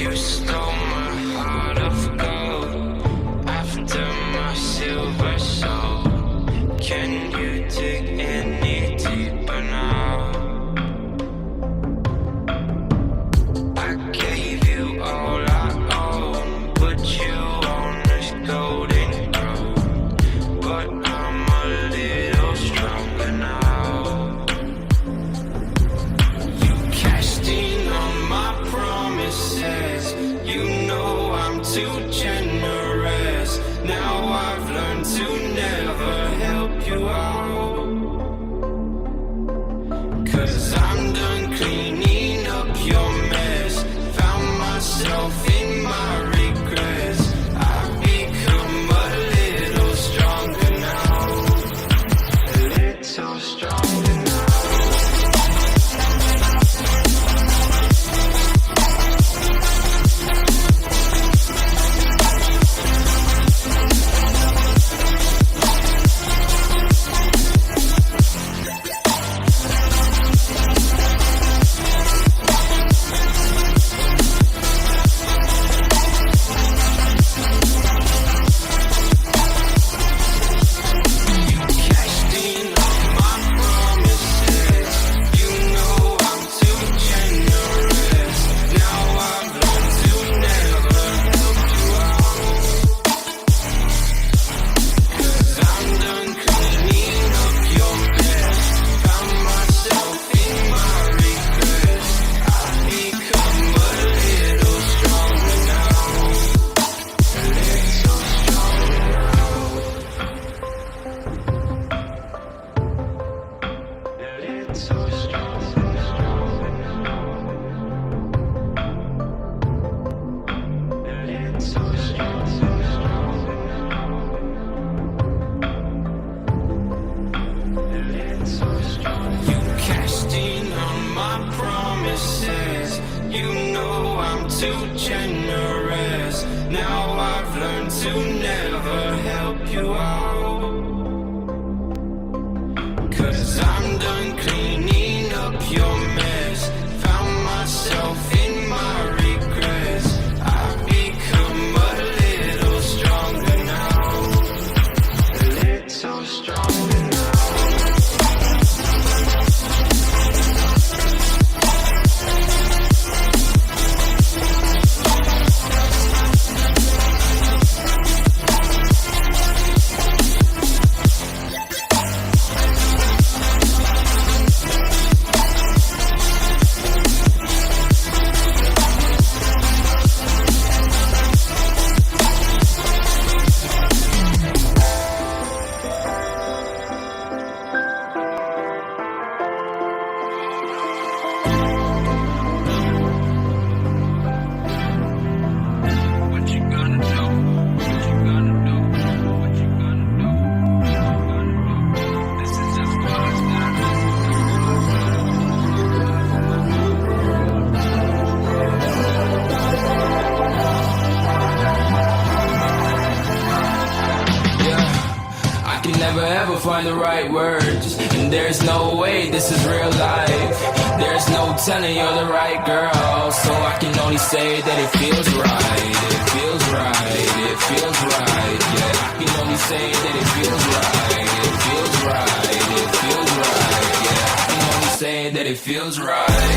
You stole my heart of gold after my silver soul. Can you dig any deeper now? I gave you all I own, put you on this golden road, but I'm a little stronger now. You cashed in on my promises, you know I'm too generous. Now I've learned to never help you out, 'cause I'm done cleaning up your mess. Found myself in my regrets. I've become a little stronger now, a little stronger now. You cashed in on my promises, you know I'm too generous. Now I've learned to never help you out, 'cause I'm done cleaning up your mess. Found myself in my regrets. I've become a little stronger now, a little stronger now. Never ever find the right words, and there's no way this is real life. There's no telling you're the right girl, so I can only say that it feels right. It feels right, it feels right, yeah. I can only say that it feels right. It feels right, it feels right, yeah. I can only say that it feels right.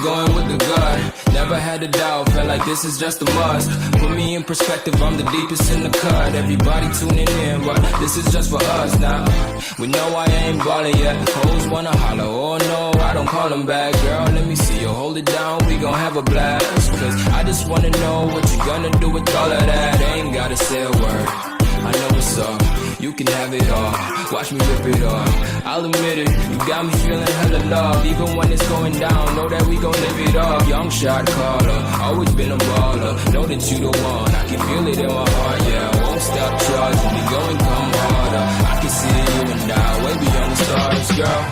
Going with the gut, never had a doubt, felt like this is just a must. Put me in perspective, I'm the deepest in the cut. Everybody tuning in, but this is just for us now. We know I ain't ballin' yet, hoes wanna holler, oh no, I don't call them back. Girl, let me see you hold it down, we gon' have a blast. Cause I just wanna know what you gonna do with all of that. Ain't gotta say a word, I know it's up. You can have it all. Watch me rip it off. I'll admit it. You got me feeling hella love. Even when it's going down, know that we gon' live it up. Young shot caller, always been a baller. Know that you the one. I can feel it in my heart. Yeah, I won't stop charging. We going come harder. I can see you and I way beyond the stars, girl.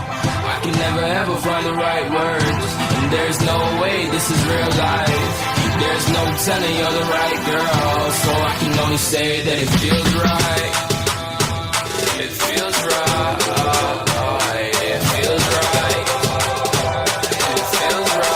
I can never ever find the right words, and there's no way this is real life. There's no telling you're the right girl, so I can only say that it feels right. It feels right. It feels right. It feels right.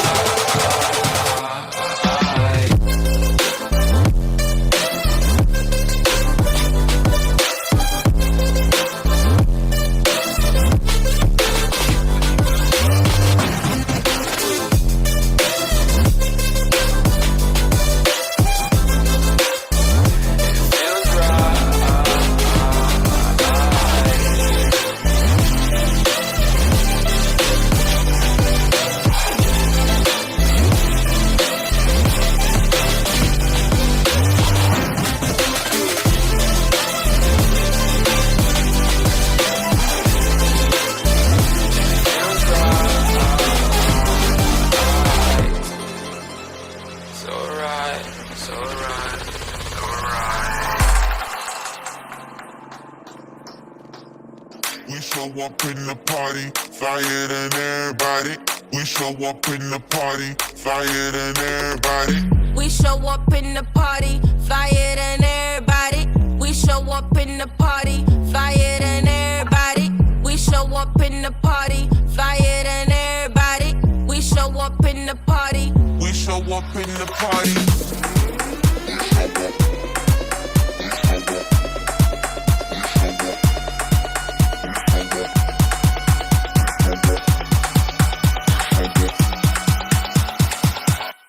We show up in the party, flyer than everybody. We show up in the party, flyer than everybody. We show up in the party, flyer than everybody. We show up in the party, flyer than everybody. We show up in the party, flyer than everybody. We show up in the party. We show up in the party.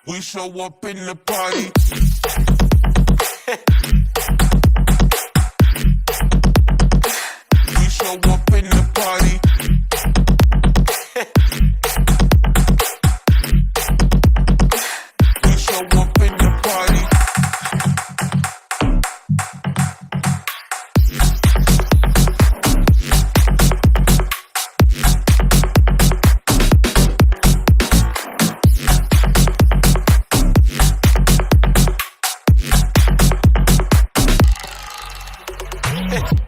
We show up in the party. We show up in the party. We show up in the party.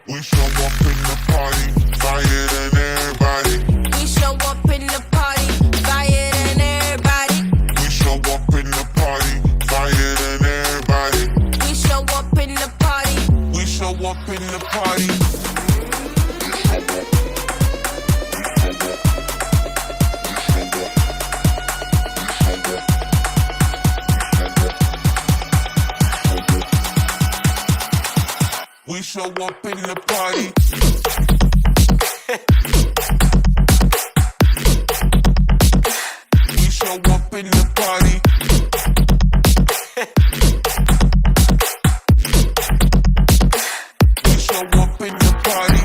We show up in the party, flyer than everybody. We show up in the party, flyer than everybody. We show up in the party, flyer than everybody. We show up in the party. We show up in the party. We show up in the party. We show up in the party. We show up in the party.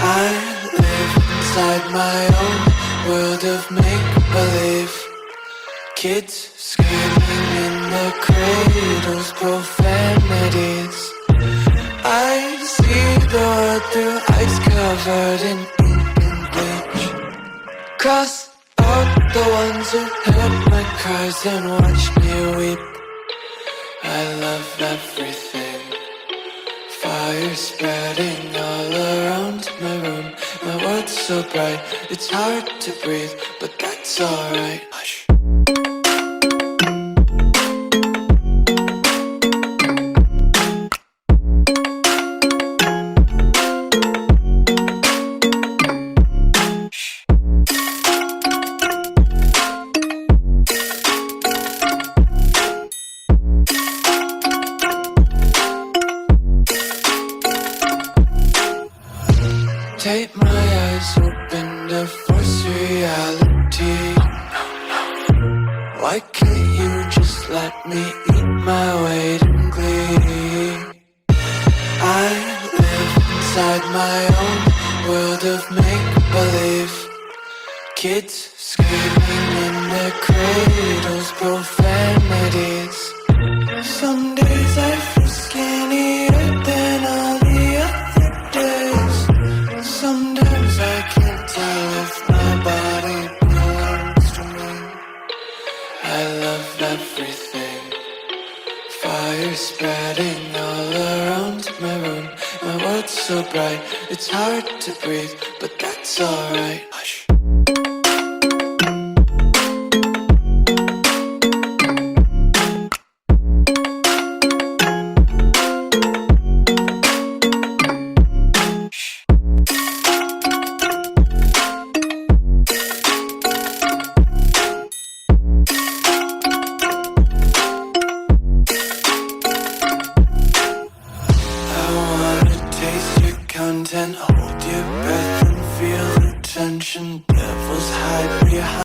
I live inside my own world of make-believe. Kids screaming in their cradles, profanities. I see the world through ice covered in ink and bleach. Cross out the ones who heard my cries and watch me weep. I love everything. Fire spreading all around my room. My world's so bright, it's hard to breathe, but that's alright. Hush. just let me eat my weight in glee. I live inside my own world of make-believe. Kids screaming in their cradles, profanities. Some days I feel skinnier than all the other days. Sometimes I can't tell if my body belongs to me. I love everything. Fire spreading all around my room. My world's so bright, it's hard to breathe, but that's alright.